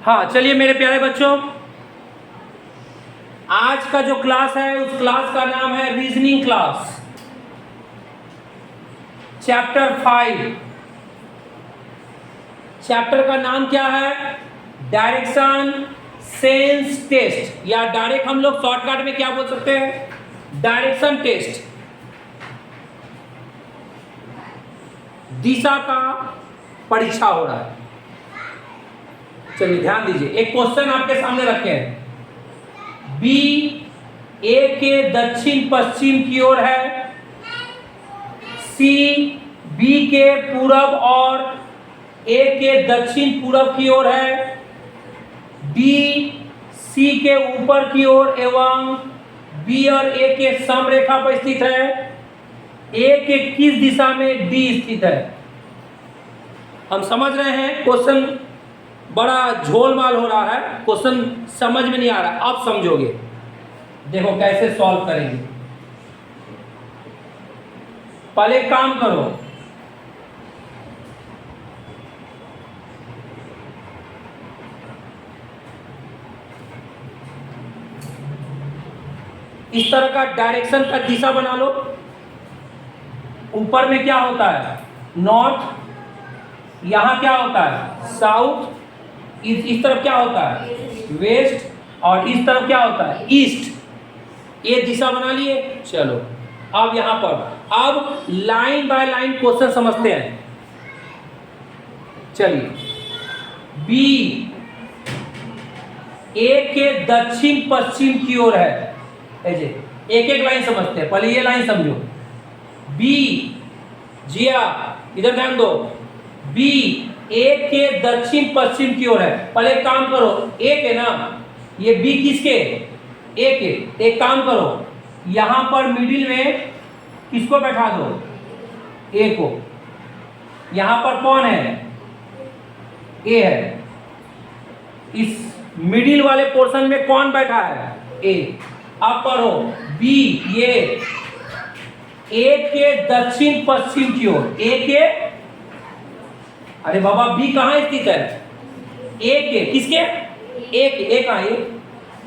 हाँ चलिए मेरे प्यारे बच्चों, आज का जो क्लास है उस क्लास का नाम है रीजनिंग क्लास, चैप्टर 5। चैप्टर का नाम क्या है? डायरेक्शन सेंस टेस्ट, या डायरेक्ट हम लोग शॉर्टकट में क्या बोल सकते हैं? Direction test. दिशा का परीक्षा हो रहा है। चलिए ध्यान दीजिए, एक क्वेश्चन आपके सामने रखे हैं। बी ए के दक्षिण पश्चिम की ओर है, सी बी के पूरब और ए के दक्षिण पूरब की ओर है, डी सी के ऊपर की ओर एवं बी और ए के समरेखा पर स्थित है। ए के किस दिशा में डी स्थित है? हम समझ रहे हैं क्वेश्चन बड़ा झोलमाल हो रहा है, क्वेश्चन समझ में नहीं आ रहा। अब समझोगे, देखो कैसे सॉल्व करेंगे। पहले काम करो, इस तरह का डायरेक्शन का दिशा बना लो। ऊपर में क्या होता है? नॉर्थ, यहां क्या होता है? साउथ, इस तरफ क्या होता है? वेस्ट, और इस तरफ क्या होता है? ईस्ट। ये दिशा बना लिए। चलो अब यहां पर अब लाइन बाय लाइन क्वेश्चन समझते हैं। चलिए, बी ए के दक्षिण पश्चिम की ओर है। एक एक लाइन समझते हैं। पहले ये लाइन समझो। बी, जिया इधर ध्यान दो। बी ए के दक्षिण पश्चिम की ओर है। पहले काम करो, ए के ना, ये बी किसके? ए के। एक काम करो, यहां पर मिडिल में किसको बैठा दो? ए को। यहां पर कौन है? ए है। इस मिडिल वाले पोर्शन में कौन बैठा है? ए। अब पढ़ो, बी ये ए के दक्षिण पश्चिम की ओर। ए के, अरे बाबा बी कहाँ स्थित है? ए के, किसके? ए के। ए कहाँ है?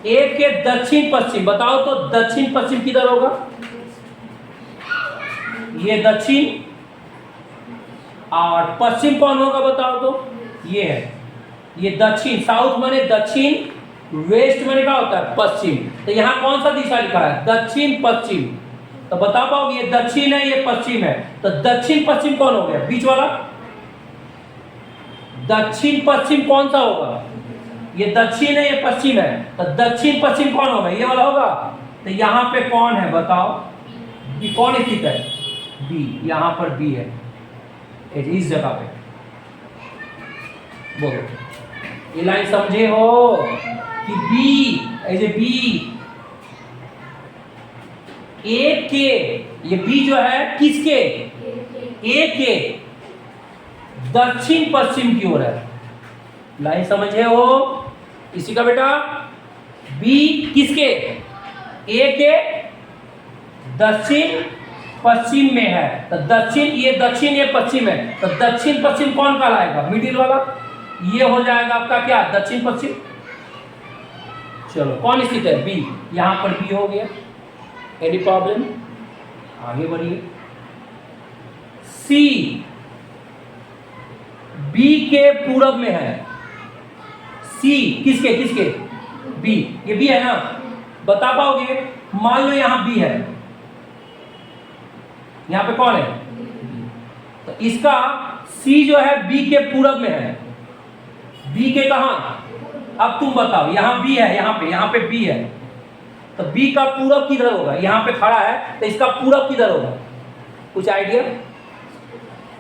ए के दक्षिण पश्चिम। बताओ तो दक्षिण पश्चिम किधर होगा? ये दक्षिण, और पश्चिम कौन होगा बताओ तो? ये है। ये दक्षिण, साउथ माने दक्षिण, वेस्ट माने क्या होता है? पश्चिम। तो यहाँ कौन सा दिशा लिखा है? दक्षिण पश्चिम। तो बता पाओगे ये दक्षिण है, ये पश्चिम है, तो दक्षिण पश्चिम कौन हो गया? बीच वाला। दक्षिण पश्चिम कौन सा होगा? ये दक्षिण है, ये पश्चिम है, तो दक्षिण पश्चिम कौन होगा? ये वाला होगा। तो यहाँ पे कौन है बताओ? बी। कौन स्थित है? बी। यहाँ पर बी है, इस जगह पे। बोलो, ये लाइन समझे हो कि बी एज ए बी ए के, ये बी जो है किसके? ए के दक्षिण पश्चिम की ओर है। लाइन समझे हो? इसी का बेटा बी किसके? ए के दक्षिण पश्चिम में है। तो दक्षिण, ये दक्षिण, ये पश्चिम है, तो दक्षिण पश्चिम कौन कहलाएगा? मिडिल वाला। ये हो जाएगा आपका क्या? दक्षिण पश्चिम। चलो कौन स्थित है? बी। यहां पर बी हो गया। Any problem? आगे बढ़िए। सी बी के पूरब में है। सी किसके? किसके? बी। ये बी है ना? बता पाओगे? मान लो यहां बी है, यहां पे कौन है? तो इसका सी जो है बी के पूरब में है। बी के कहां? अब तुम बताओ, यहां बी है, यहां पे बी है, तो बी का पूरब किधर होगा? यहां पे खड़ा है, तो इसका पूरब किधर होगा? कुछ आइडिया?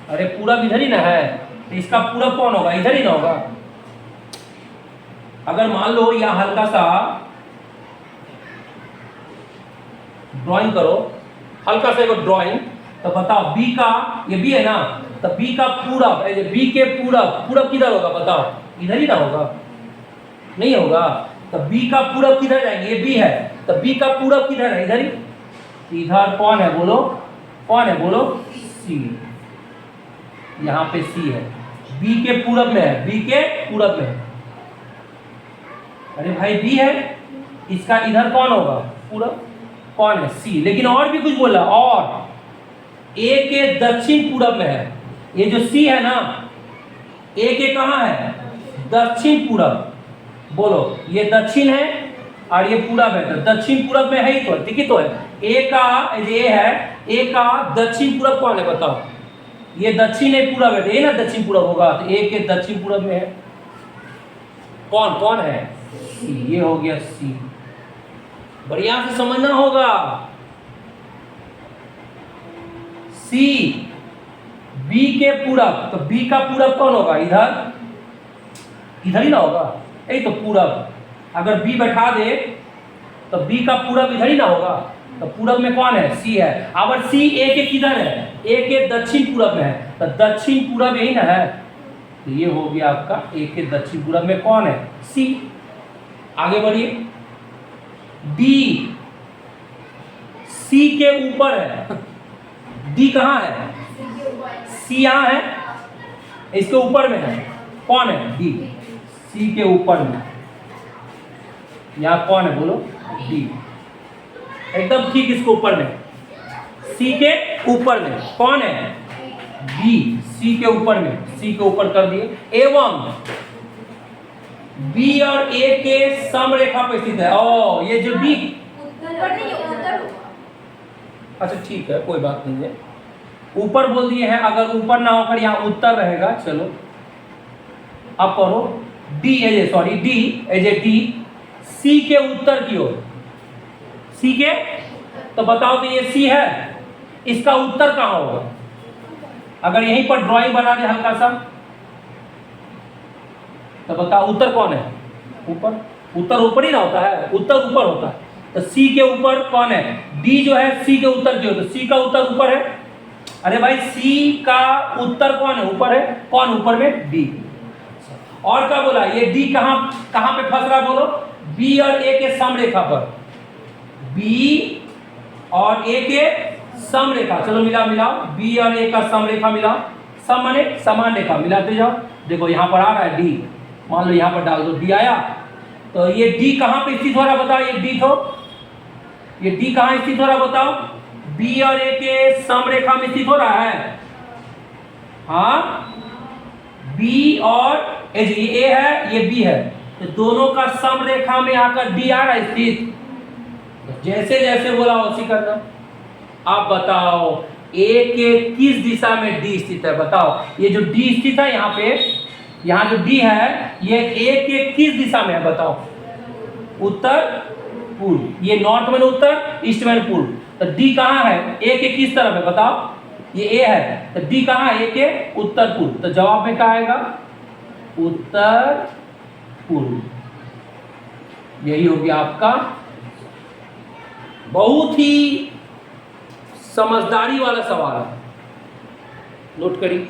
अरे पूरब इधर ही ना है, तो इसका पूरब कौन होगा? इधर ही ना होगा। अगर मान लो यहां हल्का सा ड्राइंग करो, हल्का सा एक ड्राइंग, तो बताओ बी का, ये बी है ना, तो बी का पूरब, बी के पूरब किधर होगा बताओ? इधर ही ना होगा? नहीं होगा। तो बी का पूरब किधर जाएंगे? ये बी है, तो बी का पूरब किधर है? इधर ही। इधर कौन है बोलो? कौन है बोलो? सी। यहाँ पे सी है, बी के पूरब में है, बी के पूरब में है। अरे भाई बी है, इसका इधर कौन होगा, पूरब कौन है, सी। लेकिन और भी कुछ बोला, और ए के दक्षिण पूरब में है, ये जो सी है ना, ए के कहाँ है, दक्षिण पूरब। बोलो ये दक्षिण है और ये पूरब है, तो दक्षिण पूरब में है ही तो, ठीक ही तो है। ए का ये है, ए का दक्षिण पूरब कौन है बताओ, ये दक्षिण है पूरब है, तो ये ना दक्षिण पूरब होगा, तो ए के दक्षिण पूरब में है कौन, कौन है, सी। ये हो गया सी, बढ़िया से समझना होगा। सी बी के पूरब, तो बी का पूरब कौन होगा, इधर, इधर ही ना होगा, यही तो पूरब। अगर बी बैठा दे तो बी का पूरब इधर ही ना होगा, तो पूरब में कौन है, सी है। अगर सी ए के किधर है, ए के दक्षिण पूरब में है, तो दक्षिण पूरब यही ना है, तो ये हो गया आपका ए के दक्षिण पूरब में कौन है, सी। आगे बढ़िए, डी सी के ऊपर है, डी कहाँ है, सी यहाँ है, इसके ऊपर में है, कौन है, डी। सी के ऊपर में यहाँ कौन है बोलो, डी, एकदम ठीक इसके ऊपर में, सी के ऊपर में कौन है, बी। सी के ऊपर में, सी के ऊपर कर दिए। एवं बी और ए के समरेखा पर स्थित है। ओ ये जो बी, अच्छा ठीक है कोई बात नहीं है, ऊपर बोल दिए हैं, अगर ऊपर ना होकर यहाँ उत्तर रहेगा, चलो अब करो। डी एजे, सॉरी डी एजे, डी सी के उत्तर की ओर, सी के, तो बताओ तो ये सी है, इसका उत्तर कहाँ होगा, अगर यहीं पर ड्राइंग बना दे हल्का सा, तो बताओ उत्तर कौन है, ऊपर। उत्तर ऊपर ही ना होता है, उत्तर ऊपर होता है, तो सी के ऊपर कौन है, डी जो है सी के उत्तर की ओर, तो सी का उत्तर ऊपर है। अरे भाई सी का उत्तर कौन है, ऊपर है, कौन ऊपर में, डी। और क्या बोला, ये डी कहाँ कहाँ पे फंस रहा बोलो, बी और ए के समरेखा पर, बी और ए के समरेखा, चलो मिला मिलाओ, बी और ए का समरेखा मिलाओ, सम माने समान रेखा, मिलाते जाओ। देखो यहाँ पर आ रहा है डी, मान लो यहाँ पर डाल दो, डी आया, तो ये डी कहाँ पे स्थित हो रहा बताओ, ये डी तो, ये डी कहाँ स्थित हो रहा बताओ, बी और ए के समरेखा में स्थित हो रहा है। हाँ, बी और ये ए है, ये बी है, तो दोनों का समरेखा में आकर डी आ रहा है स्थित। जैसे जैसे बोला वैसे करना। आप बताओ ए के किस दिशा में डी स्थित है, बताओ। ये जो डी स्थित है यहाँ पे, यहाँ जो डी है, ये ए के किस दिशा में है बताओ, उत्तर पूर्व। ये नॉर्थ में उत्तर, ईस्ट में पूर्व, तो डी कहाँ है, ए के किस तरफ है बताओ, ये ए है, तो डी कहाँ है, ए के उत्तर पूर्व, तो जवाब में क्या आएगा, उत्तर पूर्व। यही हो गया आपका, बहुत ही समझदारी वाला सवाल है, नोट करिए।